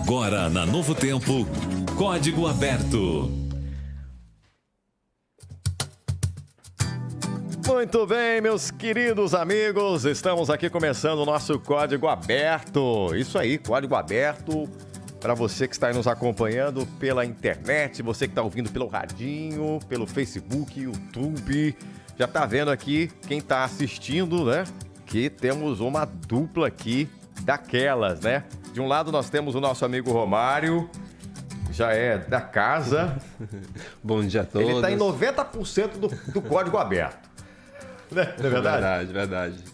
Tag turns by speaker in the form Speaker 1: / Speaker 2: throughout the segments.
Speaker 1: Agora na Novo Tempo, Código Aberto.
Speaker 2: Muito bem, meus queridos amigos, estamos aqui começando o nosso Código Aberto. Isso aí, Código Aberto, para você que está aí nos acompanhando pela internet, você que está ouvindo pelo radinho, pelo Facebook, YouTube. Já está vendo aqui quem está assistindo, né? Que temos uma dupla aqui daquelas, né? De um lado nós temos o nosso amigo Romário, já é da casa.
Speaker 3: Bom dia a todos.
Speaker 2: Ele está em 90% do Código Aberto. Não é verdade?
Speaker 3: Verdade.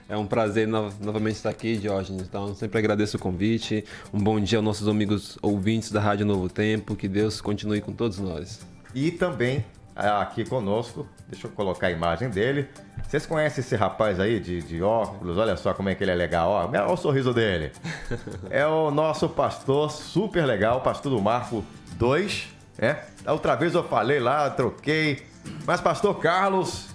Speaker 3: É um prazer novamente estar aqui, Diógenes. Então, sempre agradeço o convite. Um bom dia aos nossos amigos ouvintes da Rádio Novo Tempo. Que Deus continue com todos nós.
Speaker 2: E também aqui conosco, deixa eu colocar a imagem dele. Vocês conhecem esse rapaz aí de óculos? Olha só como é que ele é legal. Olha o sorriso dele. É o nosso pastor super legal, pastor do Marco 2. Da outra vez eu falei lá, troquei. Mas pastor Carlos,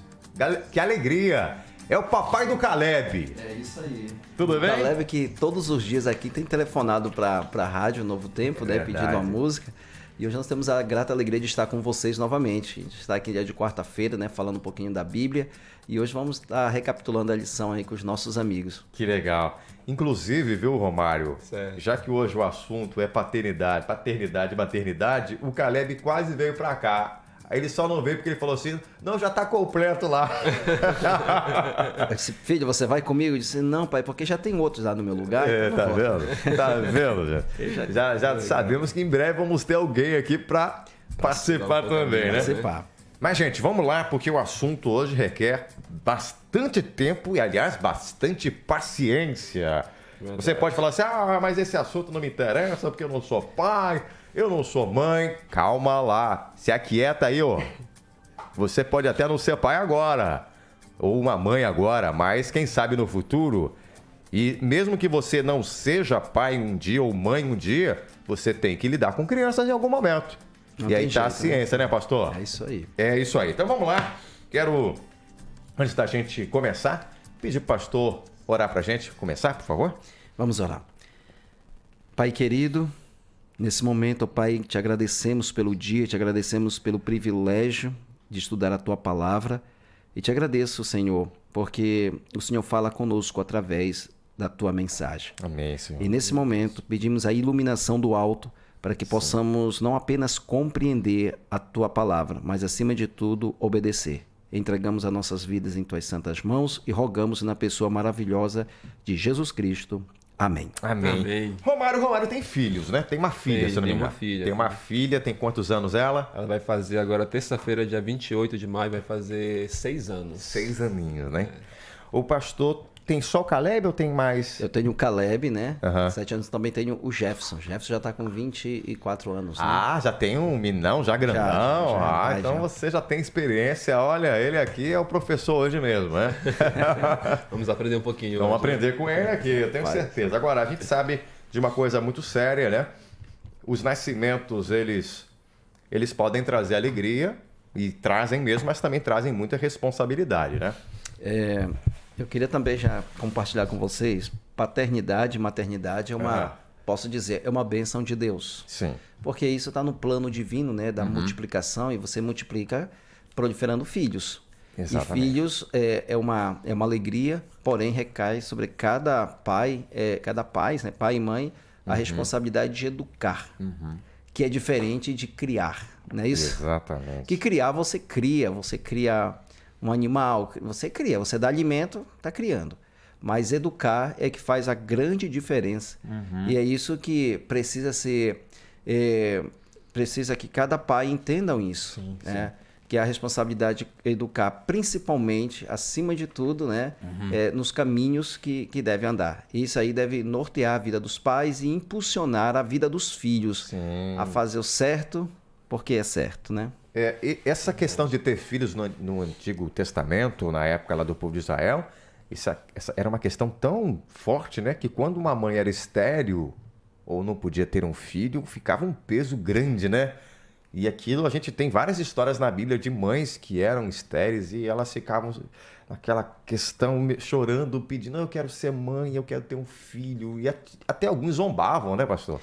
Speaker 2: que alegria. É o papai do Caleb.
Speaker 4: É isso aí.
Speaker 2: Tudo bem?
Speaker 4: O Caleb que todos os dias aqui tem telefonado para a Rádio Novo Tempo, né, pedindo uma música. E hoje nós temos a grata alegria de estar com vocês novamente. A gente está aqui dia de quarta-feira, né, falando um pouquinho da Bíblia. E hoje vamos estar recapitulando a lição aí com os nossos amigos.
Speaker 2: Que legal. Inclusive, viu, Romário?
Speaker 3: Certo.
Speaker 2: Já que hoje o assunto é paternidade e maternidade, o Caleb quase veio para cá. Aí ele só não veio porque ele falou assim, não, já tá completo lá.
Speaker 4: Eu disse, filho, você vai comigo? Eu disse, não, pai, porque já tem outros lá no meu lugar. Então
Speaker 2: Tá vendo? Tá vendo? Já sabemos que em breve vamos ter alguém aqui para participar também, né? Mas, gente, vamos lá, porque o assunto hoje requer bastante tempo e, aliás, bastante paciência. Verdade. Você pode falar assim, mas esse assunto não me interessa porque eu não sou pai, eu não sou mãe. Calma lá, se aquieta aí, ó. Você pode até não ser pai agora, ou uma mãe agora, mas quem sabe no futuro. E mesmo que você não seja pai um dia ou mãe um dia, você tem que lidar com crianças em algum momento.
Speaker 4: Não
Speaker 2: e aí tá
Speaker 4: jeito,
Speaker 2: a ciência, né, pastor?
Speaker 4: É isso aí.
Speaker 2: É isso aí. Então vamos lá. Quero, antes da gente começar, pedir pro pastor orar pra gente começar, por favor.
Speaker 4: Vamos orar. Pai querido, nesse momento, ó Pai, te agradecemos pelo dia, te agradecemos pelo privilégio de estudar a Tua Palavra e te agradeço, Senhor, porque o Senhor fala conosco através da Tua mensagem.
Speaker 2: Amém, Senhor.
Speaker 4: E nesse momento, pedimos a iluminação do alto para que possamos não apenas compreender a Tua Palavra, mas, acima de tudo, obedecer. Entregamos as nossas vidas em Tuas santas mãos e rogamos na pessoa maravilhosa de Jesus Cristo. Amém.
Speaker 2: Amém. Romário tem filhos, né? Tem uma filha, se não me engano. Tem uma filha, tem quantos anos ela?
Speaker 3: Ela vai fazer agora, terça-feira, dia 28 de maio, vai fazer 6 anos.
Speaker 2: 6 aninhos, né? O pastor tem só o Caleb ou tem mais?
Speaker 4: Eu tenho o Caleb, né? 7 anos. Também tenho o Jefferson. Jefferson já está com 24 anos. Né?
Speaker 2: Já tem um meninão, já grandão. Então você já tem experiência. Olha, ele aqui é o professor hoje mesmo, né?
Speaker 3: Vamos aprender um pouquinho.
Speaker 2: Vamos aprender com ele aqui, eu tenho certeza. Agora, a gente sabe de uma coisa muito séria, né? Os nascimentos, eles podem trazer alegria e trazem mesmo, mas também trazem muita responsabilidade, né?
Speaker 4: Eu queria também já compartilhar com vocês, paternidade e maternidade é posso dizer, é uma bênção de Deus.
Speaker 2: Sim.
Speaker 4: Porque isso está no plano divino, né, da multiplicação, e você multiplica proliferando filhos.
Speaker 2: Exatamente.
Speaker 4: E filhos é uma alegria, porém recai sobre cada pai, né, pai e mãe, a responsabilidade de educar, que é diferente de criar, não é isso?
Speaker 2: Exatamente.
Speaker 4: Que criar você cria um animal, você dá alimento, está criando. Mas educar é que faz a grande diferença. E é isso que precisa ser... precisa que cada pai entenda isso.
Speaker 2: Sim,
Speaker 4: né? Que é a responsabilidade de educar, principalmente, acima de tudo, né? Nos caminhos que deve andar. E isso aí deve nortear a vida dos pais e impulsionar a vida dos filhos a fazer o certo, porque é certo, né?
Speaker 2: E essa questão de ter filhos no Antigo Testamento, na época lá do povo de Israel, essa era uma questão tão forte, né? Que quando uma mãe era estéril ou não podia ter um filho, ficava um peso grande, né? E aquilo, a gente tem várias histórias na Bíblia de mães que eram estéreis e elas ficavam naquela questão, chorando, pedindo, eu quero ser mãe, eu quero ter um filho. E até alguns zombavam, né, pastor?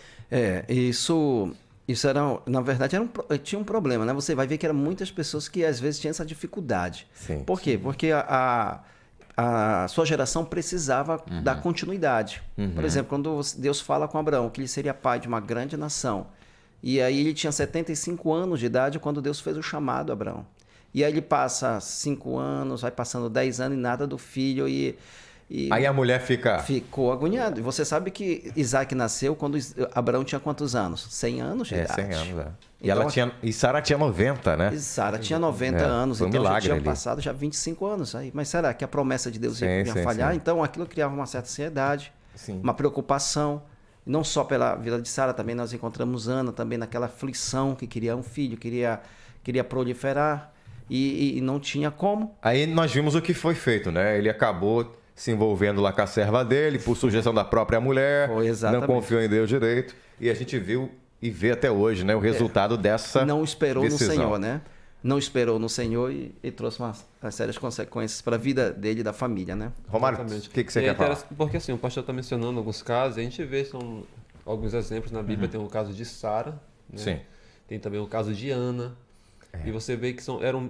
Speaker 4: Isso era, na verdade, tinha um problema, né? Você vai ver que eram muitas pessoas que às vezes tinham essa dificuldade.
Speaker 2: Sim.
Speaker 4: Por quê? Porque a sua geração precisava da continuidade. Por exemplo, quando Deus fala com Abraão que ele seria pai de uma grande nação, e aí ele tinha 75 anos de idade quando Deus fez o chamado a Abraão. E aí ele passa 5 anos, vai passando 10 anos e nada do filho, e
Speaker 2: aí a mulher
Speaker 4: ficou agoniada. E você sabe que Isaac nasceu quando Abraão tinha quantos anos? 100 anos de idade.
Speaker 2: 100 anos,
Speaker 4: Então,
Speaker 2: e Sara tinha 90, né?
Speaker 4: E Sara tinha 90 anos,
Speaker 2: foi um
Speaker 4: então
Speaker 2: milagre
Speaker 4: já tinha
Speaker 2: ali.
Speaker 4: passado já 25 anos. Aí. Mas será que a promessa de Deus ia
Speaker 2: Sim,
Speaker 4: falhar?
Speaker 2: sim.
Speaker 4: Então aquilo criava uma certa ansiedade,
Speaker 2: Sim.
Speaker 4: uma preocupação. Não só pela vida de Sara, também nós encontramos Ana, também naquela aflição que queria um filho, queria proliferar e não tinha como.
Speaker 2: Aí nós vimos o que foi feito, né? Ele acabou se envolvendo lá com a serva dele, por sugestão da própria mulher.
Speaker 4: Foi, exatamente.
Speaker 2: Não confiou em Deus direito. E a gente viu e vê até hoje, né? O resultado dessa
Speaker 4: Não esperou
Speaker 2: decisão.
Speaker 4: no Senhor, né? Não esperou no Senhor e trouxe umas sérias consequências para a vida dele e da família, né?
Speaker 2: Romário, o
Speaker 3: Exatamente.
Speaker 2: que você
Speaker 3: E é
Speaker 2: quer falar?
Speaker 3: interessante porque assim, o pastor está mencionando alguns casos, a gente vê, são alguns exemplos na Bíblia, tem o caso de Sara, né?
Speaker 2: Sim.
Speaker 3: Tem também o caso de Ana, e você vê que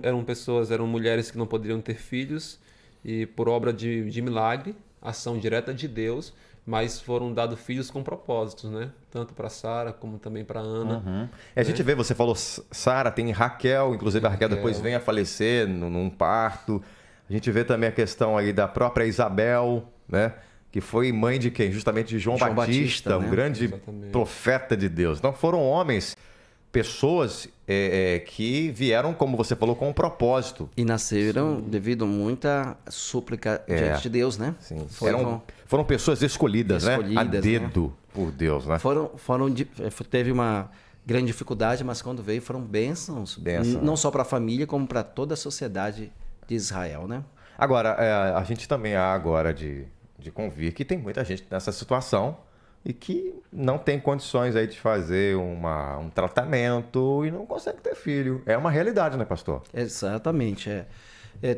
Speaker 3: eram pessoas, eram mulheres que não poderiam ter filhos, e por obra de milagre, ação direta de Deus, mas foram dados filhos com propósitos, né? Tanto para Sara como também para Ana.
Speaker 2: A gente vê, você falou Sara, tem Raquel, inclusive a Raquel depois vem a falecer num parto. A gente vê também a questão aí da própria Isabel, né? Que foi mãe de quem? Justamente de João Batista, um
Speaker 4: né?
Speaker 2: grande
Speaker 3: Exatamente.
Speaker 2: profeta de Deus. Então foram homens, pessoas que vieram, como você falou, com um propósito.
Speaker 4: E nasceram devido a muita súplica diante de Deus, né?
Speaker 2: Sim.
Speaker 4: Foram
Speaker 2: Foram pessoas escolhidas, né? A
Speaker 4: Escolhidas,
Speaker 2: dedo por Deus, né?
Speaker 4: teve uma grande dificuldade, mas quando veio foram bênçãos. Não só para a família, como para toda a sociedade de Israel, né?
Speaker 2: Agora, a gente também há agora de convir que tem muita gente nessa situação e que não tem condições aí de fazer um tratamento e não consegue ter filho. É uma realidade, né, pastor?
Speaker 4: Exatamente.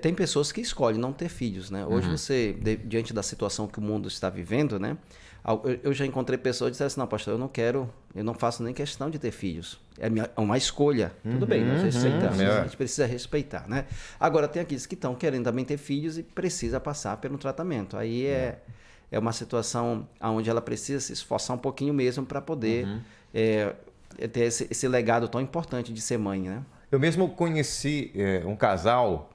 Speaker 4: Tem pessoas que escolhem não ter filhos, né? Hoje você, diante da situação que o mundo está vivendo, né? Eu já encontrei pessoas que disseram assim, não, pastor, eu não faço nem questão de ter filhos. É uma escolha. Tudo bem, nós respeitamos. A gente precisa respeitar, né? Agora, tem aqueles que estão querendo também ter filhos e precisa passar pelo tratamento. Aí é uma situação onde ela precisa se esforçar um pouquinho mesmo para poder ter esse legado tão importante de ser mãe, né?
Speaker 2: Eu mesmo conheci um casal,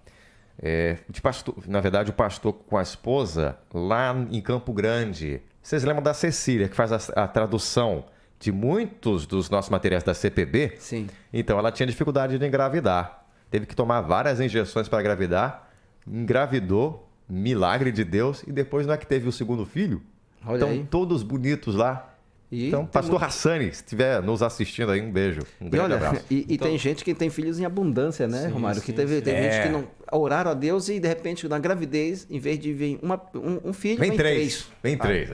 Speaker 2: de pastor, na verdade, o pastor com a esposa, lá em Campo Grande. Vocês lembram da Cecília, que faz a tradução de muitos dos nossos materiais da CPB?
Speaker 4: Sim.
Speaker 2: Então, ela tinha dificuldade de engravidar. Teve que tomar várias injeções para engravidar. Engravidou, milagre de Deus. E depois não é que teve o segundo filho?
Speaker 4: Olha
Speaker 2: Então,
Speaker 4: aí.
Speaker 2: todos bonitos lá. Então, pastor Hassani, se estiver nos assistindo aí, um beijo. Um grande abraço.
Speaker 4: E tem gente que tem filhos em abundância, né, Romário? Que tem gente que não oraram a Deus e, de repente, na gravidez, em vez de vir um filho,
Speaker 2: Vem três. Vem três.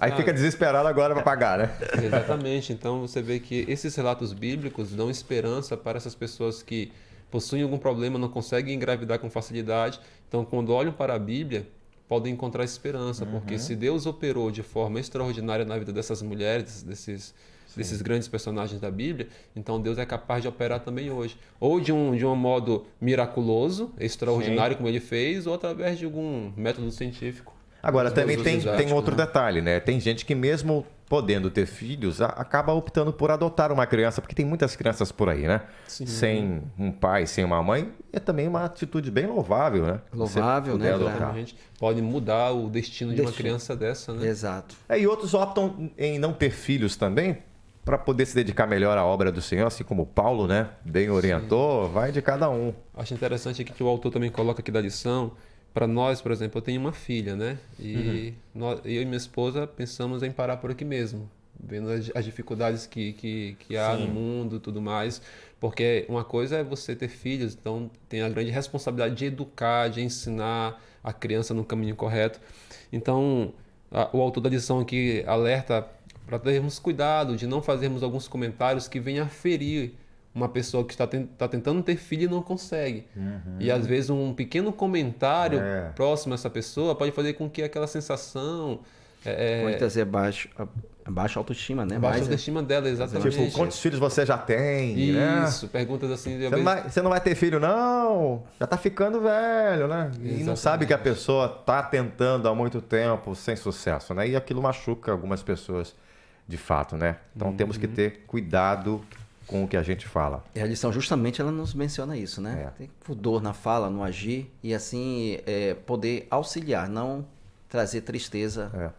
Speaker 2: Aí fica desesperado agora para pagar, né?
Speaker 3: Exatamente. Então você vê que esses relatos bíblicos dão esperança para essas pessoas que possuem algum problema, não conseguem engravidar com facilidade. Então, quando olham para a Bíblia, podem encontrar esperança, porque se Deus operou de forma extraordinária na vida dessas mulheres, desses grandes personagens da Bíblia, então Deus é capaz de operar também hoje. Ou de um modo miraculoso, extraordinário, como ele fez, ou através de algum método científico.
Speaker 2: Agora, também tem outro
Speaker 3: né?
Speaker 2: detalhe, né? Tem gente que mesmo podendo ter filhos, acaba optando por adotar uma criança, porque tem muitas crianças por aí, né?
Speaker 3: Sim.
Speaker 2: Sem um pai, sem uma mãe, é também uma atitude bem louvável, né?
Speaker 4: Louvável, né?
Speaker 3: A gente pode mudar o destino de uma criança dessa, né?
Speaker 4: Exato.
Speaker 2: E outros optam em não ter filhos também, para poder se dedicar melhor à obra do Senhor, assim como Paulo, né? Bem orientou, vai de cada um.
Speaker 3: Acho interessante aqui que o autor também coloca aqui da lição. Para nós, por exemplo, eu tenho uma filha, né? E eu e minha esposa pensamos em parar por aqui mesmo, vendo as dificuldades que há no mundo e tudo mais. Porque uma coisa é você ter filhos, então tem a grande responsabilidade de educar, de ensinar a criança no caminho correto. Então, o autor da lição aqui alerta para termos cuidado de não fazermos alguns comentários que venham a ferir uma pessoa que está tentando ter filho e não consegue. E às vezes um pequeno comentário próximo a essa pessoa pode fazer com que aquela sensação...
Speaker 4: Pode trazer baixa autoestima, né?
Speaker 3: Baixa autoestima dela, exatamente.
Speaker 2: Tipo, quantos filhos você já tem?
Speaker 3: Isso, né? Perguntas assim...
Speaker 2: Você não vai ter filho, não? Já tá ficando velho, né? Exatamente. E não sabe que a pessoa tá tentando há muito tempo sem sucesso, né? E aquilo machuca algumas pessoas de fato, né? Então temos que ter cuidado com o que a gente fala.
Speaker 4: E a lição justamente ela nos menciona isso, né? Tem pudor na fala, no agir e assim poder auxiliar, não trazer tristeza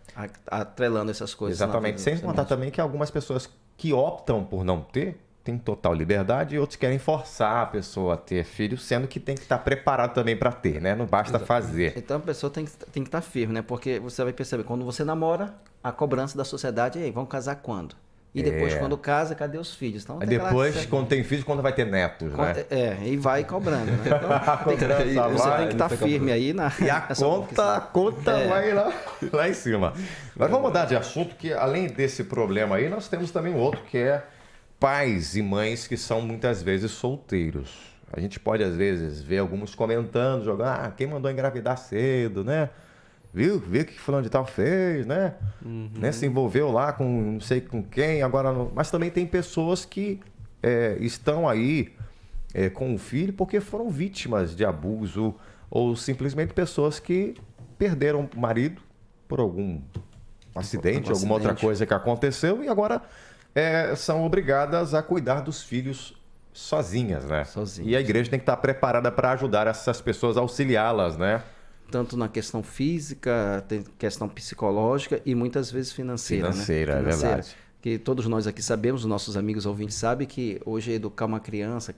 Speaker 4: atrelando essas coisas.
Speaker 2: Exatamente. Sem contar também que algumas pessoas que optam por não ter têm total liberdade e outros querem forçar a pessoa a ter filho, sendo que tem que estar preparado também para ter, né? Não basta fazer.
Speaker 4: Então a pessoa tem que estar firme, né? Porque você vai perceber, quando você namora, a cobrança da sociedade é: vão casar quando? E depois, quando casa, cadê os filhos? Então,
Speaker 2: depois, quando tem filhos, quando vai ter netos, né?
Speaker 4: E vai cobrando, né? Então, você tem que estar firme aí
Speaker 2: E a conta vai lá em cima. Mas vamos mudar de assunto, que além desse problema aí, nós temos também um outro, que é pais e mães que são muitas vezes solteiros. A gente pode, às vezes, ver alguns comentando, jogando, quem mandou engravidar cedo, né? Viu o que fulano de tal fez, né? Né? Se envolveu lá com não sei com quem, agora não... Mas também tem pessoas que estão aí com o filho porque foram vítimas de abuso ou simplesmente pessoas que perderam o marido por algum acidente, alguma outra coisa que aconteceu e agora são obrigadas a cuidar dos filhos sozinhas, né? E a igreja tem que estar preparada para ajudar essas pessoas, auxiliá-las, né?
Speaker 4: Tanto na questão física, tem questão psicológica e muitas vezes financeira.
Speaker 2: Financeira, né? É verdade.
Speaker 4: Que todos nós aqui sabemos, os nossos amigos ouvintes sabem que hoje educar uma criança,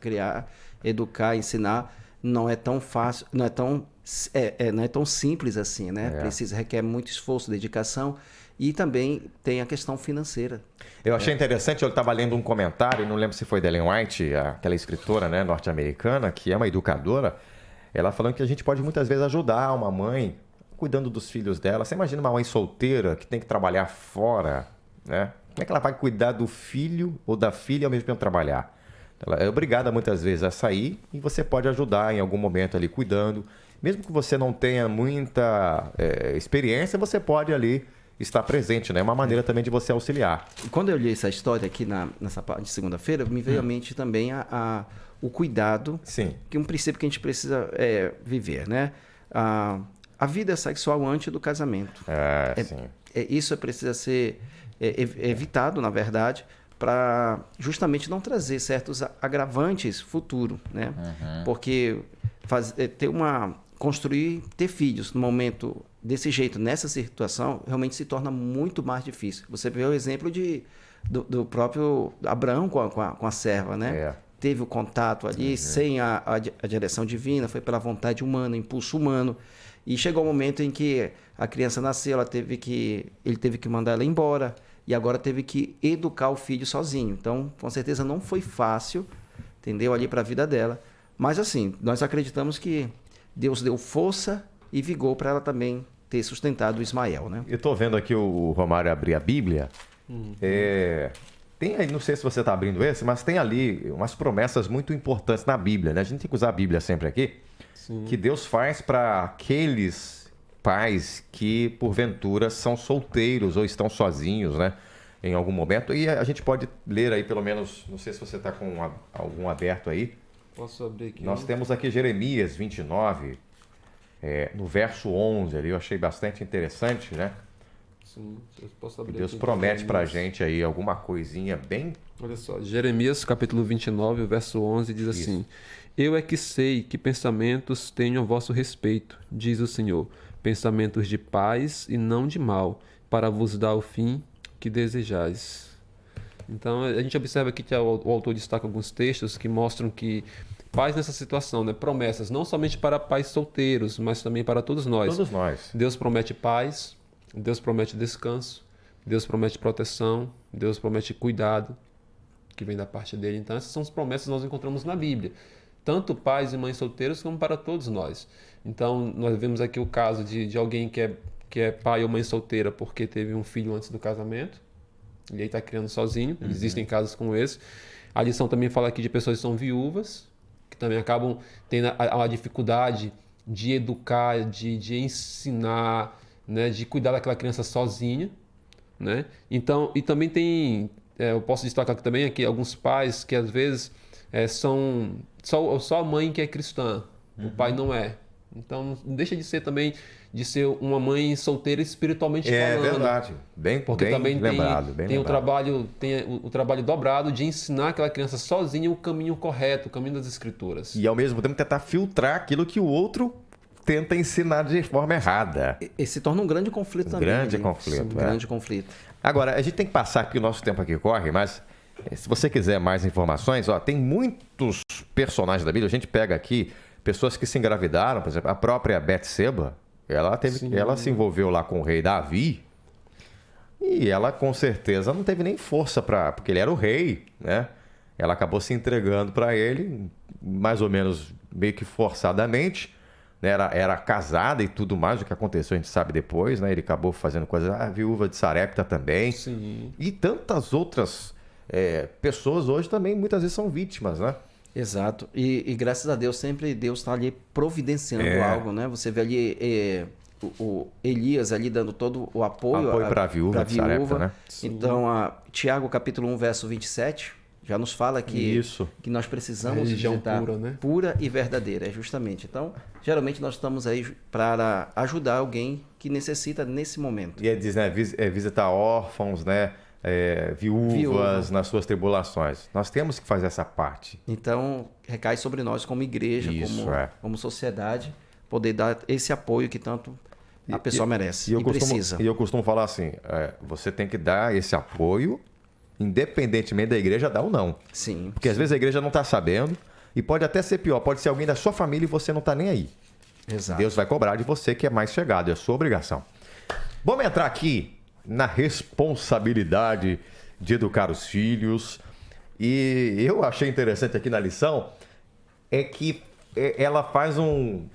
Speaker 4: educar, ensinar, não é tão fácil, não é tão simples assim, né? Requer muito esforço, dedicação e também tem a questão financeira.
Speaker 2: Eu achei interessante, eu estava lendo um comentário, não lembro se foi da Ellen White, aquela escritora, né, norte-americana, que é uma educadora. Ela falando que a gente pode muitas vezes ajudar uma mãe cuidando dos filhos dela. Você imagina uma mãe solteira que tem que trabalhar fora, né? Como é que ela vai cuidar do filho ou da filha ao mesmo tempo trabalhar? Ela é obrigada muitas vezes a sair e você pode ajudar em algum momento ali cuidando. Mesmo que você não tenha muita experiência, você pode ali estar presente, né? É uma maneira também de você auxiliar.
Speaker 4: E quando eu li essa história aqui nessa parte de segunda-feira, me veio à mente também o cuidado, que é um princípio que a gente precisa viver, né? A vida sexual antes do casamento. Isso precisa ser evitado, na verdade, para justamente não trazer certos agravantes futuro, né? Porque ter filhos no momento desse jeito, nessa situação, realmente se torna muito mais difícil. Você vê o exemplo do próprio Abraão com a serva, né? Teve o contato ali sem a direção divina, foi pela vontade humana, impulso humano. E chegou o momento em que a criança nasceu, ele teve que mandar ela embora e agora teve que educar o filho sozinho. Então, com certeza não foi fácil, entendeu? Ali para a vida dela. Mas assim, nós acreditamos que Deus deu força e vigor para ela também ter sustentado o Ismael, né?
Speaker 2: Eu estou vendo aqui o Romário abrir a Bíblia. Tem aí, não sei se você está abrindo esse, mas tem ali umas promessas muito importantes na Bíblia, né? A gente tem que usar a Bíblia sempre aqui. Que Deus faz para aqueles pais que, porventura, são solteiros ou estão sozinhos, né? Em algum momento. E a gente pode ler aí, pelo menos, não sei se você está com algum aberto aí.
Speaker 3: Posso abrir aqui?
Speaker 2: Nós temos aqui Jeremias 29, no verso 11 ali. Eu achei bastante interessante, né?
Speaker 3: Sim, eu posso abrir.
Speaker 2: Deus promete para a gente aí alguma coisinha bem...
Speaker 3: Olha só, Jeremias capítulo 29, verso 11 diz assim: Eu é que sei que pensamentos tenho a vosso respeito, diz o Senhor, pensamentos de paz e não de mal, para vos dar o fim que desejais. Então a gente observa aqui que o autor destaca alguns textos que mostram que paz nessa situação, né? Promessas, não somente para pais solteiros, mas também para todos nós.
Speaker 2: Todos nós.
Speaker 3: Deus promete paz, Deus promete descanso, Deus promete proteção, Deus promete cuidado, que vem da parte dele. Então essas são as promessas que nós encontramos na Bíblia. Tanto pais e mães solteiros como para todos nós. Então nós vemos aqui o caso de alguém que é pai ou mãe solteira porque teve um filho antes do casamento, e aí está criando sozinho. Existem casos como esse. A lição também fala aqui de pessoas que são viúvas, que também acabam tendo a dificuldade de educar, de ensinar, né, de cuidar daquela criança sozinha, né? Então, e também tem, eu posso destacar aqui também aqui alguns pais que às vezes são só a mãe que é cristã, o pai não é. Então, não deixa de ser também de ser uma mãe solteira espiritualmente falando.
Speaker 2: É verdade.
Speaker 3: Porque também
Speaker 2: lembrado,
Speaker 3: tem o trabalho dobrado de ensinar aquela criança sozinha o caminho correto, o caminho das escrituras.
Speaker 2: E ao mesmo tempo tentar filtrar aquilo que o outro tenta ensinar de forma errada.
Speaker 4: E se torna um grande conflito também.
Speaker 2: Grande conflito.
Speaker 4: Um grande conflito.
Speaker 2: Agora, a gente tem que passar aqui, o nosso tempo aqui corre, mas se você quiser mais informações, tem muitos personagens da Bíblia. A gente pega aqui pessoas que se engravidaram, por exemplo, a própria Betseba, ela se envolveu lá com o rei Davi e ela com certeza não teve nem força porque ele era o rei, né? Ela acabou se entregando para ele, mais ou menos meio que forçadamente, né? Era casada e tudo mais, o que aconteceu a gente sabe depois, né? Ele acabou fazendo coisas, a viúva de Sarepta também.
Speaker 3: Sim.
Speaker 2: E tantas outras pessoas hoje também muitas vezes são vítimas, né?
Speaker 4: Exato. E graças a Deus, sempre Deus está ali providenciando algo, né? Você vê ali o Elias ali dando todo o apoio
Speaker 2: para a viúva de Sarepta, né?
Speaker 4: Então, Tiago capítulo 1, verso 27, já nos fala que nós precisamos de
Speaker 3: pura, né?
Speaker 4: Pura e verdadeira, justamente. Então, geralmente nós estamos aí para ajudar alguém que necessita nesse momento.
Speaker 2: E ele diz, né? Visitar órfãos, né? Viúvas nas suas tribulações. Nós temos que fazer essa parte.
Speaker 4: Então, recai sobre nós como igreja, como sociedade, poder dar esse apoio que tanto a pessoa merece e precisa.
Speaker 2: E eu costumo falar assim, você tem que dar esse apoio, independentemente da igreja dar ou não.
Speaker 4: Sim.
Speaker 2: Porque às vezes a igreja não está sabendo, e pode até ser pior, pode ser alguém da sua família e você não está nem aí.
Speaker 4: Exato.
Speaker 2: Deus vai cobrar de você que é mais chegado, é a sua obrigação. Vamos entrar aqui na responsabilidade de educar os filhos. E eu achei interessante aqui na lição que ela faz um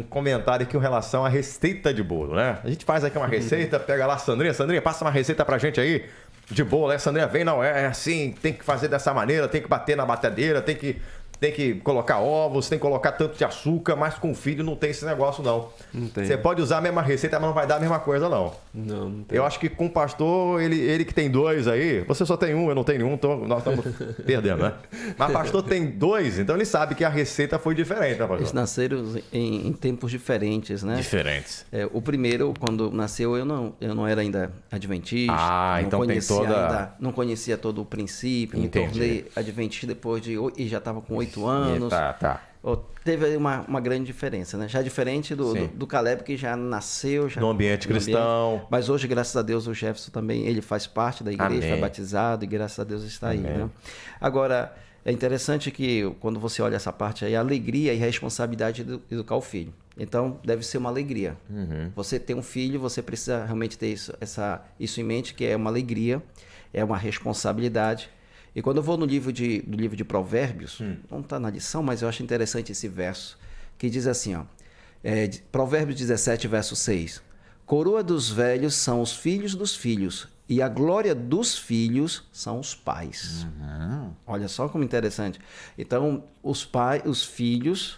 Speaker 2: comentário aqui em relação à receita de bolo, né? A gente faz aqui uma receita, pega lá a Sandrinha. Sandrinha, passa uma receita pra gente aí de bolo. Aí a Sandrinha vem, não, é assim, tem que fazer dessa maneira, tem que bater na batedeira, tem que colocar ovos, tem que colocar tanto de açúcar, mas com o filho não tem esse negócio, não.
Speaker 3: Não tem.
Speaker 2: Você pode usar a mesma receita, mas não vai dar a mesma coisa, não.
Speaker 3: Não tem.
Speaker 2: Eu acho que com o pastor, ele que tem dois aí, você só tem um, eu não tenho nenhum, então nós estamos perdendo, né? Mas o pastor tem dois, então ele sabe que a receita foi diferente, né, pastor?
Speaker 4: Eles nasceram em tempos diferentes, né?
Speaker 2: Diferentes.
Speaker 4: O primeiro, quando nasceu, eu não era ainda adventista.
Speaker 2: Então tem toda...
Speaker 4: não conhecia todo o princípio.
Speaker 2: Entendi.
Speaker 4: Me tornei adventista depois e já estava com 8 anos.
Speaker 2: Tá.
Speaker 4: Teve uma grande diferença, né? Já diferente do Caleb, que já nasceu...
Speaker 2: no ambiente cristão.
Speaker 4: Mas hoje, graças a Deus, o Jefferson também, ele faz parte da igreja,
Speaker 2: Amém.
Speaker 4: foi batizado e graças a Deus está
Speaker 2: Amém.
Speaker 4: aí, né? Agora, é interessante que quando você olha essa parte aí, a alegria e a responsabilidade de educar o filho. Então, deve ser uma alegria. Você tem um filho, você precisa realmente ter isso em mente, que é uma alegria, é uma responsabilidade. E quando eu vou no livro de Provérbios, não está na lição, mas eu acho interessante esse verso, que diz assim, Provérbios 17, verso 6. Coroa dos velhos são os filhos dos filhos, e a glória dos filhos são os pais. Olha só como interessante. Então, os filhos,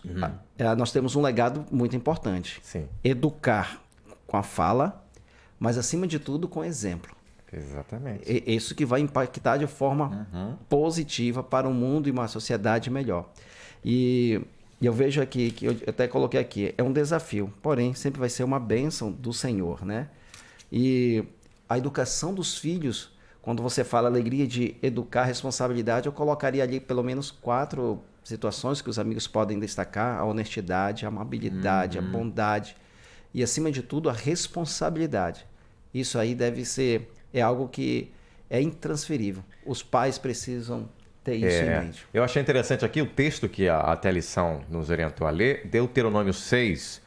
Speaker 4: nós temos um legado muito importante.
Speaker 2: Sim.
Speaker 4: Educar com a fala, mas acima de tudo com exemplo.
Speaker 2: Exatamente.
Speaker 4: Isso que vai impactar de forma positiva para um mundo e uma sociedade melhor. E eu vejo aqui, que eu até coloquei aqui, é um desafio, porém sempre vai ser uma bênção do Senhor, né? E a educação dos filhos, quando você fala alegria de educar, responsabilidade, eu colocaria ali pelo menos 4 situações que os amigos podem destacar: a honestidade, a amabilidade, a bondade e, acima de tudo, a responsabilidade. Isso aí é algo que é intransferível. Os pais precisam ter isso em mente.
Speaker 2: Eu achei interessante aqui o texto que a lição nos orientou a ler, Deuteronômio 6,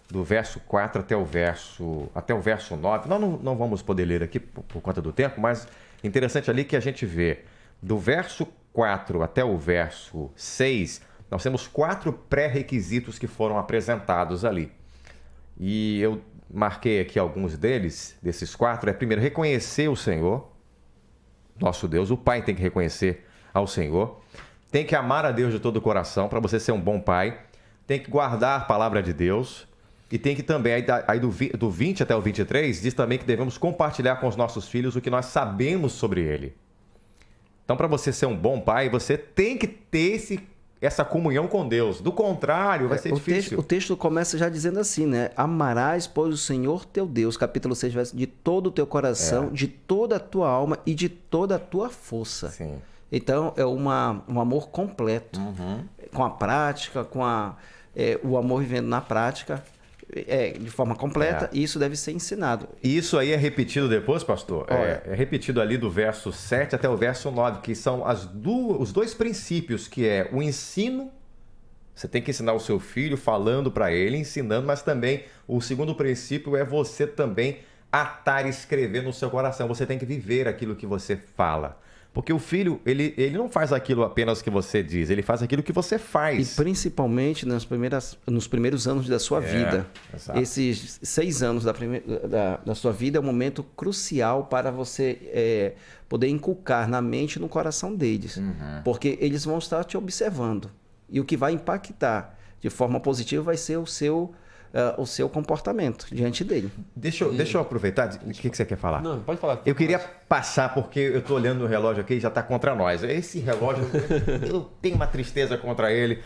Speaker 2: do verso 4 até o verso 9. Nós não vamos poder ler aqui por conta do tempo, mas interessante ali que a gente vê do verso 4 até o verso 6, nós temos 4 pré-requisitos que foram apresentados ali. E eu marquei aqui alguns desses 4. Primeiro, reconhecer o Senhor, nosso Deus. O pai tem que reconhecer ao Senhor. Tem que amar a Deus de todo o coração para você ser um bom pai. Tem que guardar a palavra de Deus. E tem que também, aí do 20 até o 23, diz também que devemos compartilhar com os nossos filhos o que nós sabemos sobre ele. Então, para você ser um bom pai, você tem que ter essa comunhão com Deus. Do contrário, vai ser difícil.
Speaker 4: O texto começa já dizendo assim, né? Amarás, pois, o Senhor teu Deus, capítulo 6, verso, de todo o teu coração, de toda a tua alma e de toda a tua força.
Speaker 2: Sim.
Speaker 4: Então, é um amor completo. Com a prática, o amor vivendo na prática, de forma completa, e isso deve ser ensinado.
Speaker 2: E isso aí é repetido depois, pastor? É repetido ali do verso 7 até o verso 9, que são os dois princípios, que é o ensino. Você tem que ensinar o seu filho falando para ele, ensinando, mas também o segundo princípio é você também atar e escrever no seu coração. Você tem que viver aquilo que você fala. Porque o filho, ele não faz aquilo apenas que você diz, ele faz aquilo que você faz.
Speaker 4: E principalmente nos primeiros anos da sua vida.
Speaker 2: Exato.
Speaker 4: Esses 6 anos da sua vida é um momento crucial para você poder inculcar na mente e no coração deles. Porque eles vão estar te observando. E o que vai impactar de forma positiva vai ser o seu comportamento diante dele.
Speaker 2: Deixa eu aproveitar. O que você quer falar?
Speaker 3: Não, pode falar.
Speaker 2: Eu queria passar, porque eu estou olhando no relógio aqui e já está contra nós. Esse relógio, eu tenho uma tristeza contra ele.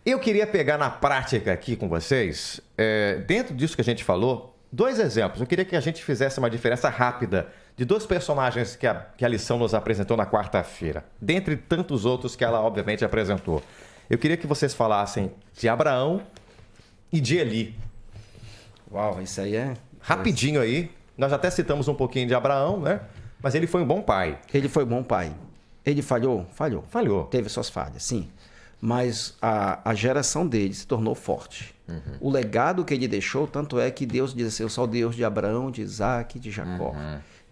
Speaker 2: Eu queria pegar na prática aqui com vocês, dentro disso que a gente falou, 2 exemplos. Eu queria que a gente fizesse uma diferença rápida de 2 personagens que a lição nos apresentou na quarta-feira, dentre tantos outros que ela, obviamente, apresentou. Eu queria que vocês falassem de Abraão e de Eli.
Speaker 4: Uau, isso aí é...
Speaker 2: Rapidinho aí. Nós até citamos um pouquinho de Abraão, né? Mas ele foi um bom pai.
Speaker 4: Ele foi bom pai. Ele falhou? Falhou.
Speaker 2: Falhou.
Speaker 4: Teve suas falhas, sim. Mas a geração dele se tornou forte. O legado que ele deixou, tanto é que Deus diz assim, eu sou o Deus de Abraão, de Isaac, de Jacó.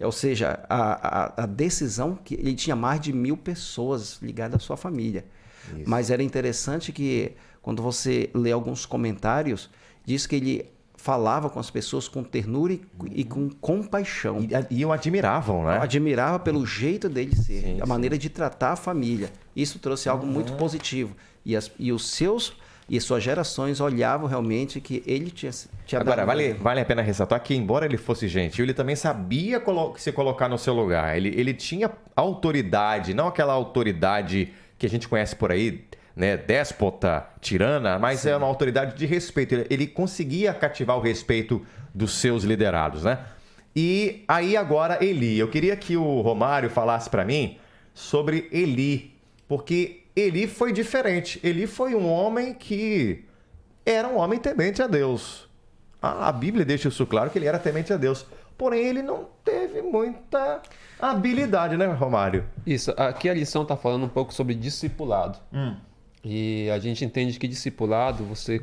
Speaker 4: Ou seja, a decisão que ele tinha mais de 1000 pessoas ligadas à sua família. Isso. Mas era interessante que quando você lê alguns comentários, diz que ele falava com as pessoas com ternura e com compaixão.
Speaker 2: E o admiravam, né?
Speaker 4: Admirava pelo jeito dele ser,
Speaker 2: Sim,
Speaker 4: a maneira de tratar a família. Isso trouxe algo muito positivo. E as suas gerações olhavam realmente que ele tinha
Speaker 2: Agora,
Speaker 4: dado...
Speaker 2: vale a pena ressaltar que, embora ele fosse gentil, ele também sabia se colocar no seu lugar. Ele tinha autoridade, não aquela autoridade que a gente conhece por aí, né, déspota, tirana, mas é uma autoridade de respeito. Ele conseguia cativar o respeito dos seus liderados, né? E aí agora Eli. Eu queria que o Romário falasse para mim sobre Eli, porque Eli foi diferente. Eli foi um homem que era um homem temente a Deus. A Bíblia deixa isso claro, que ele era temente a Deus. Porém, ele não teve muita habilidade, né, Romário?
Speaker 3: Isso. Aqui a lição está falando um pouco sobre discipulado. E a gente entende que discipulado, você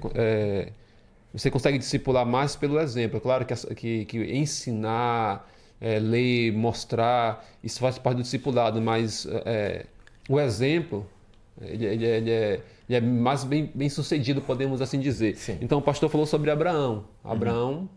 Speaker 3: consegue discipular mais pelo exemplo. É claro que ensinar, ler, mostrar, isso faz parte do discipulado, mas o exemplo, ele é mais bem sucedido, podemos assim dizer.
Speaker 2: Sim.
Speaker 3: Então o pastor falou sobre Abraão. Abraão,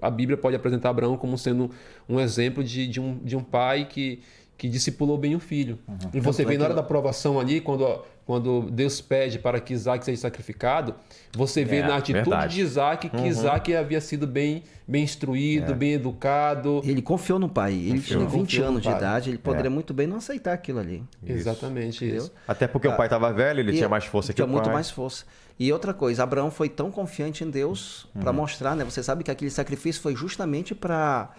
Speaker 3: a Bíblia pode apresentar Abraão como sendo um exemplo de um pai que discipulou bem o filho. E você vê na hora da provação ali, quando Deus pede para que Isaac seja sacrificado, você vê na atitude de Isaac que Isaac havia sido bem instruído, bem educado.
Speaker 4: Ele confiou no pai. Ele tinha 20 anos de idade, ele poderia muito bem não aceitar aquilo ali.
Speaker 3: Exatamente isso.
Speaker 2: Até porque o pai estava velho, ele tinha mais força que o pai.
Speaker 4: Tinha muito mais força. E outra coisa, Abraão foi tão confiante em Deus para mostrar, né? Você sabe que aquele sacrifício foi justamente para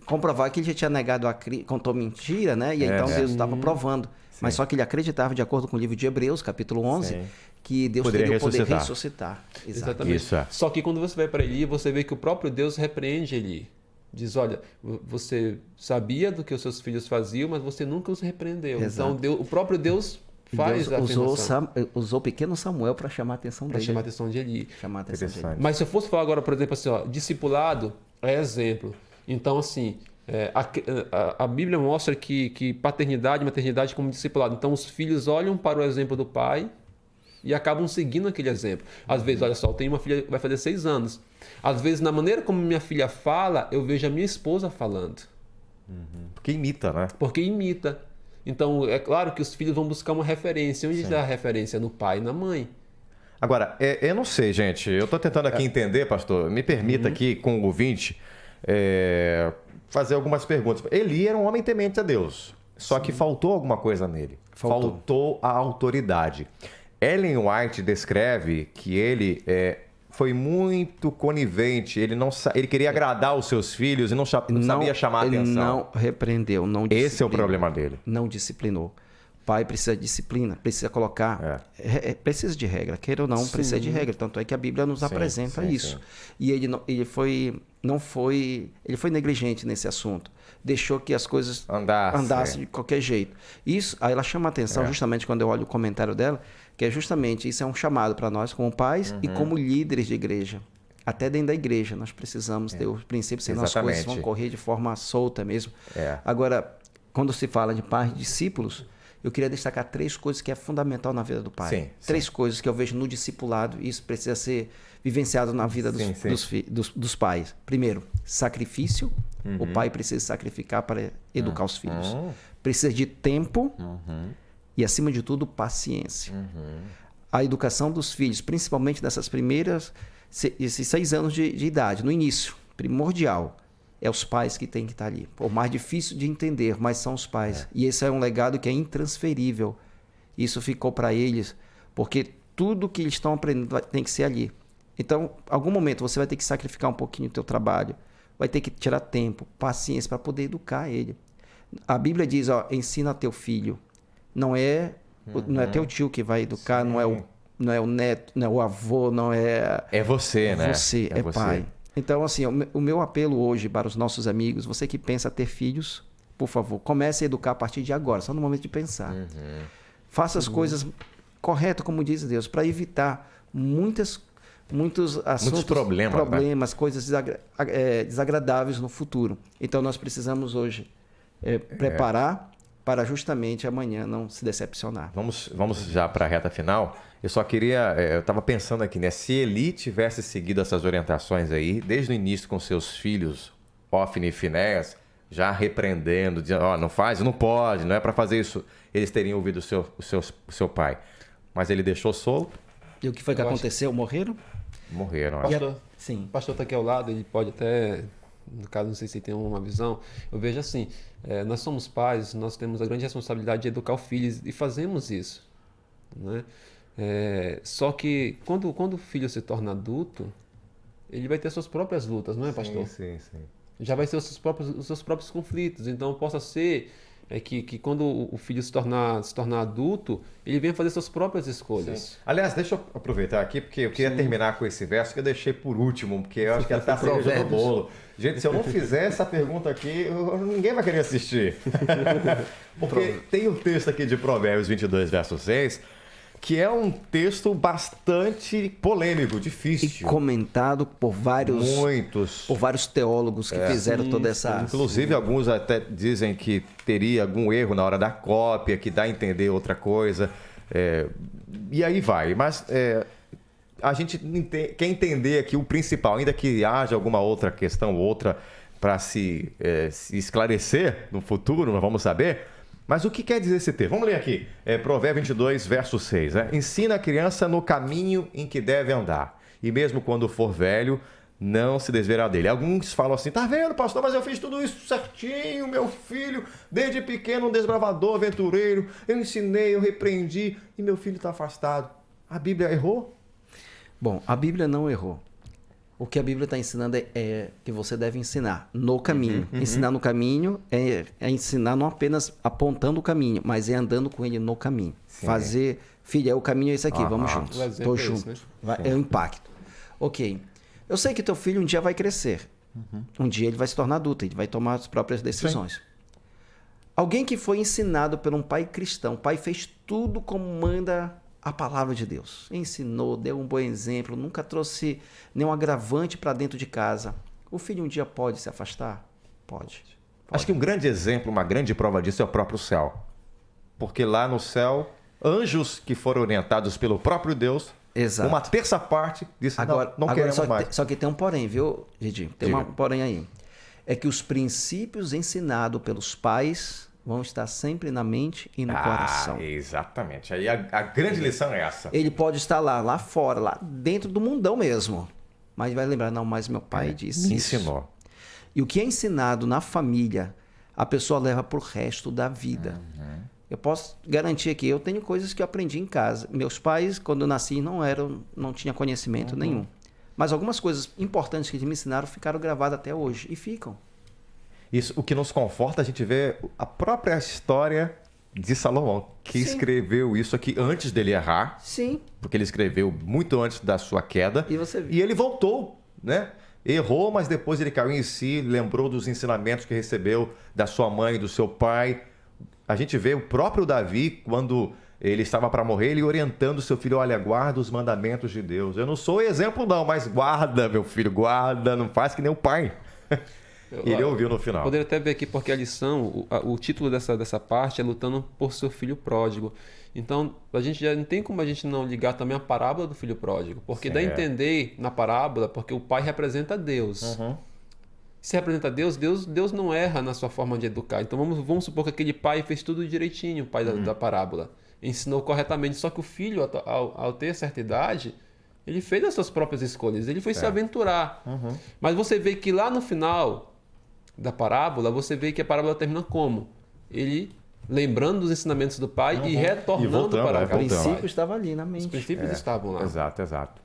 Speaker 4: comprovar que ele já tinha negado contou mentira, né? E então Deus estava provando. Mas só que ele acreditava, de acordo com o livro de Hebreus, capítulo 11, que Deus teria o poder de ressuscitar.
Speaker 3: Exatamente.
Speaker 2: Isso.
Speaker 3: Só que quando você vai para Eli, você vê que o próprio Deus repreende Eli. Diz, olha, você sabia do que os seus filhos faziam, mas você nunca os repreendeu.
Speaker 4: Exato.
Speaker 3: Então o próprio Deus faz
Speaker 4: Deus
Speaker 3: a afirmação.
Speaker 4: usou o pequeno Samuel para chamar a atenção dele.
Speaker 3: Para chamar a atenção de Eli.
Speaker 4: Chamar a atenção dele.
Speaker 3: Mas se eu fosse falar agora, por exemplo, assim, discipulado é exemplo. Então, assim, a Bíblia mostra que paternidade e maternidade como discipulado. Então, os filhos olham para o exemplo do pai e acabam seguindo aquele exemplo. Às vezes, olha só, eu tenho uma filha que vai fazer 6 anos. Às vezes, na maneira como minha filha fala, eu vejo a minha esposa falando.
Speaker 2: Porque imita, né?
Speaker 3: Porque imita. Então, é claro que os filhos vão buscar uma referência. Onde está a referência? No pai e na mãe.
Speaker 2: Agora, eu não sei, gente. Eu estou tentando aqui entender, pastor. Me permita aqui, com o ouvinte, fazer algumas perguntas. Eli era um homem temente a Deus. Só que faltou alguma coisa nele. Faltou a autoridade. Ellen White descreve que ele foi muito conivente. Ele queria agradar os seus filhos e não sabia chamar a atenção.
Speaker 4: Ele não repreendeu, não disciplinou.
Speaker 2: Esse é o problema dele.
Speaker 4: Não disciplinou. Pai precisa de disciplina, precisa colocar, precisa de regra, queira ou não, precisa de regra. Tanto é que a Bíblia nos apresenta isso. Sim. E ele foi negligente nesse assunto. Deixou que as coisas andassem de qualquer jeito. Isso, aí ela chama a atenção justamente quando eu olho o comentário dela, que é justamente isso é um chamado para nós como pais e como líderes de igreja. Até dentro da igreja nós precisamos ter os princípios, senão as coisas vão correr de forma solta mesmo. Agora, quando se fala de pais e discípulos, eu queria destacar 3 coisas que é fundamental na vida do pai. 3 coisas que eu vejo no discipulado e isso precisa ser vivenciado na vida dos pais. Primeiro, sacrifício. O pai precisa sacrificar para educar os filhos. Precisa de tempo e, acima de tudo, paciência. A educação dos filhos, principalmente nessas esses 6 anos de idade, no início, primordial. É os pais que têm que estar ali. O mais difícil de entender, mas são os pais. E esse é um legado que é intransferível. Isso ficou para eles, porque tudo que eles estão aprendendo tem que ser ali. Então, em algum momento, você vai ter que sacrificar um pouquinho do teu trabalho. Vai ter que tirar tempo, paciência para poder educar ele. A Bíblia diz, ensina teu filho. Não é teu tio que vai educar, não é o neto, não é o avô, não é...
Speaker 2: É você, né?
Speaker 4: Você, é pai. Então, assim, o meu apelo hoje para os nossos amigos, você que pensa ter filhos, por favor, comece a educar a partir de agora, só no momento de pensar. Faça as coisas corretas, como diz Deus, para evitar muitos assuntos, problemas, coisas desagradáveis no futuro. Então, nós precisamos hoje preparar para justamente amanhã não se decepcionar.
Speaker 2: Vamos já para a reta final. Eu só queria... eu estava pensando aqui, né? Se Eli tivesse seguido essas orientações aí, desde o início com seus filhos, Hófni e Finéias, já repreendendo, dizendo, não faz, não pode, não é para fazer isso, eles teriam ouvido o seu pai. Mas ele deixou solto.
Speaker 4: E o que foi que aconteceu? Morreram?
Speaker 2: Morreram.
Speaker 3: Pastor, sim. O pastor está aqui ao lado, ele pode até... No caso, não sei se tem uma visão. Eu vejo assim, nós somos pais, nós temos a grande responsabilidade de educar os filhos e fazemos isso, né? Só que quando o filho se torna adulto, ele vai ter suas próprias lutas, não é, pastor?
Speaker 2: Sim.
Speaker 3: Já vai ter os seus próprios conflitos. Então, possa ser que quando o filho se tornar adulto, ele venha fazer suas próprias escolhas.
Speaker 2: Sim. Aliás, deixa eu aproveitar aqui, porque eu queria terminar com esse verso que eu deixei por último, porque eu acho que está a cereja do bolo. Gente, se eu não fizer essa pergunta aqui, ninguém vai querer assistir. Porque tem um texto aqui de Provérbios 22, verso 6, que é um texto bastante polêmico, difícil.
Speaker 4: E comentado por vários teólogos que fizeram toda essa...
Speaker 2: Inclusive, alguns até dizem que teria algum erro na hora da cópia, que dá a entender outra coisa. E aí vai. Mas a gente quer entender aqui o principal, ainda que haja alguma outra questão, outra para se esclarecer no futuro, nós vamos saber. Mas o que quer dizer esse texto? Vamos ler aqui. Provérbio 22, verso 6. Ensina a criança no caminho em que deve andar. E mesmo quando for velho, não se desviará dele. Alguns falam assim, tá vendo, pastor, mas eu fiz tudo isso certinho, meu filho, desde pequeno, um desbravador, aventureiro. Eu ensinei, eu repreendi e meu filho está afastado. A Bíblia errou?
Speaker 4: Bom, a Bíblia não errou. O que a Bíblia está ensinando é que você deve ensinar no caminho. Ensinar no caminho é ensinar não apenas apontando o caminho, mas é andando com ele no caminho. Sim. Fazer, filha, o caminho é esse aqui, vamos juntos. Estou junto. Né? É o impacto. Ok. Eu sei que teu filho um dia vai crescer. Um dia ele vai se tornar adulto, ele vai tomar as próprias decisões. Sim. Alguém que foi ensinado por um pai cristão, o pai fez tudo como manda a palavra de Deus. Ensinou, deu um bom exemplo, nunca trouxe nenhum agravante para dentro de casa. O filho um dia pode se afastar? Pode.
Speaker 2: Acho que um grande exemplo, uma grande prova disso é o próprio céu. Porque lá no céu, anjos que foram orientados pelo próprio Deus, uma terça parte disse, não queremos mais.
Speaker 4: Só que tem um porém, viu, Didi? Tem um porém aí. É que os princípios ensinados pelos pais vão estar sempre na mente e no coração.
Speaker 2: Exatamente. Aí a grande lição é essa.
Speaker 4: Ele pode estar lá fora, lá dentro do mundão mesmo. Mas vai lembrar, não, mas meu pai disse isso.
Speaker 2: Ensinou.
Speaker 4: E o que é ensinado na família, a pessoa leva pro resto da vida. Eu posso garantir aqui, eu tenho coisas que eu aprendi em casa. Meus pais, quando eu nasci, não tinha conhecimento nenhum. Mas algumas coisas importantes que eles me ensinaram ficaram gravadas até hoje. E ficam.
Speaker 2: Isso, o que nos conforta, a gente vê a própria história de Salomão, que escreveu isso aqui antes dele errar.
Speaker 4: Sim.
Speaker 2: Porque ele escreveu muito antes da sua queda. E ele voltou, né? Errou, mas depois ele caiu em si, lembrou dos ensinamentos que recebeu da sua mãe e do seu pai. A gente vê o próprio Davi, quando ele estava para morrer, ele orientando o seu filho, olha, guarda os mandamentos de Deus. Eu não sou exemplo não, mas guarda, meu filho, guarda, não faz que nem o pai. E ele ouviu no final.
Speaker 3: Poderia até ver aqui, porque a lição, o título dessa parte é lutando por seu filho pródigo. Então, a gente já não tem como a gente não ligar também a parábola do filho pródigo. Porque dá a entender na parábola, porque o pai representa Deus. Se representa Deus, Deus não erra na sua forma de educar. Então, vamos supor que aquele pai fez tudo direitinho, o pai da parábola. Ensinou corretamente. Só que o filho, ao ter certa idade, ele fez as suas próprias escolhas. Ele foi se aventurar. Mas você vê que lá no final da parábola, você vê que a parábola termina como? Ele lembrando dos ensinamentos do pai e retornando para cá.
Speaker 4: O princípio estava ali na mente.
Speaker 3: Os princípios estavam lá.
Speaker 2: Exato.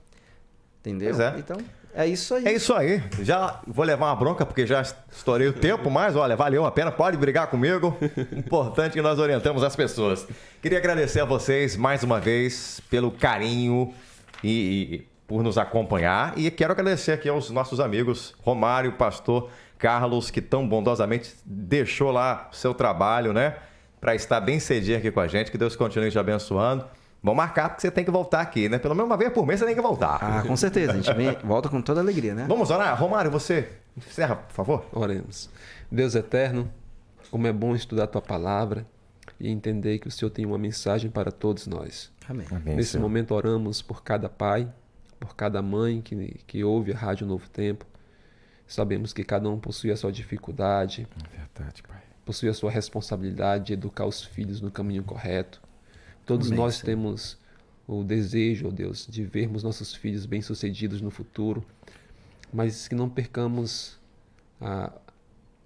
Speaker 4: Entendeu? Então, é isso aí.
Speaker 2: É isso aí. Já vou levar uma bronca, porque já estourei o tempo, mas olha, valeu a pena. Pode brigar comigo. Importante que nós orientamos as pessoas. Queria agradecer a vocês mais uma vez pelo carinho e por nos acompanhar. E quero agradecer aqui aos nossos amigos Romário, Pastor Carlos, que tão bondosamente deixou lá o seu trabalho, né? Para estar bem cedinho aqui com a gente. Que Deus continue te abençoando. Vamos marcar, porque você tem que voltar aqui, né? Pelo menos uma vez por mês você tem que voltar.
Speaker 4: Com certeza. A gente volta com toda alegria, né?
Speaker 2: Vamos orar? Romário, você encerra, por favor.
Speaker 3: Oremos. Deus eterno, como é bom estudar a tua palavra e entender que o Senhor tem uma mensagem para todos nós.
Speaker 4: Amém.
Speaker 3: Nesse
Speaker 2: Senhor.
Speaker 3: momento oramos por cada pai, por cada mãe que ouve a Rádio Novo Tempo. Sabemos que cada um possui a sua dificuldade,
Speaker 2: Verdade, Pai.
Speaker 3: possui a sua responsabilidade de educar os filhos no caminho correto. Todos
Speaker 4: Amém,
Speaker 3: nós
Speaker 4: Senhor.
Speaker 3: temos o desejo, ó Deus, de vermos nossos filhos bem-sucedidos no futuro, mas que não percamos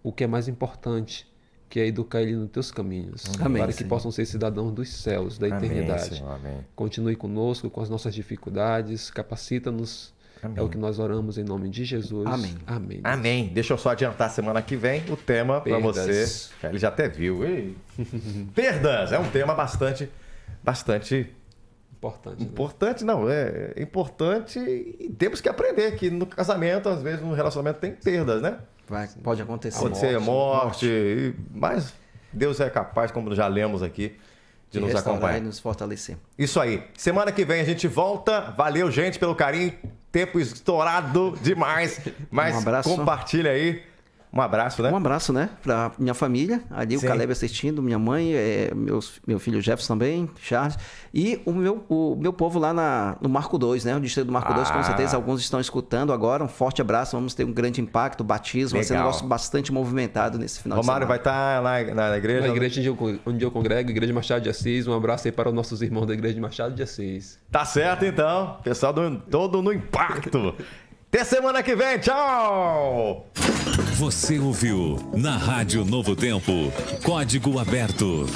Speaker 3: o que é mais importante, que é educar ele nos teus caminhos,
Speaker 4: Amém,
Speaker 3: para que
Speaker 4: Senhor.
Speaker 3: possam ser cidadãos dos céus, da eternidade.
Speaker 2: Senhor, amém.
Speaker 3: Continue conosco com as nossas dificuldades, capacita-nos.
Speaker 2: Amém.
Speaker 3: É o que nós oramos em nome de Jesus.
Speaker 4: Amém.
Speaker 3: Amém.
Speaker 2: Amém. Deixa eu só adiantar semana que vem o tema para
Speaker 3: Perdas.
Speaker 2: você. Ele já até viu. Ei. Perdas é um tema bastante
Speaker 3: Importante. Né?
Speaker 2: importante, não, é importante e temos que aprender que no casamento, às vezes no relacionamento tem perdas, né?
Speaker 4: Pode acontecer.
Speaker 2: Pode ser morte, mas Deus é capaz, como já lemos aqui, de nos
Speaker 4: restaurar
Speaker 2: acompanhar.
Speaker 4: e nos fortalecer.
Speaker 2: Isso aí. Semana que vem a gente volta. Valeu, gente, pelo carinho. Tempo estourado demais. Mas
Speaker 4: Um abraço.
Speaker 2: compartilha aí. Um abraço, né?
Speaker 4: Um abraço, né? Pra minha família, ali
Speaker 2: Sim.
Speaker 4: o Caleb assistindo, minha mãe, meu filho Jefferson também, Charles, e o meu povo lá no Marco 2, né? O distrito do Marco 2, com certeza alguns estão escutando agora. Um forte abraço, vamos ter um grande impacto, batismo, vai ser um
Speaker 2: Legal.
Speaker 4: negócio bastante movimentado nesse final
Speaker 2: Romário
Speaker 4: de
Speaker 2: vai
Speaker 4: semana.
Speaker 2: estar na igreja?
Speaker 3: Na igreja onde eu congrego, Igreja Machado de Assis. Um abraço aí para os nossos irmãos da Igreja de Machado de Assis.
Speaker 2: Tá certo, então. Pessoal todo no impacto. Até semana que vem. Tchau!
Speaker 1: Você ouviu na Rádio Novo Tempo, Código Aberto.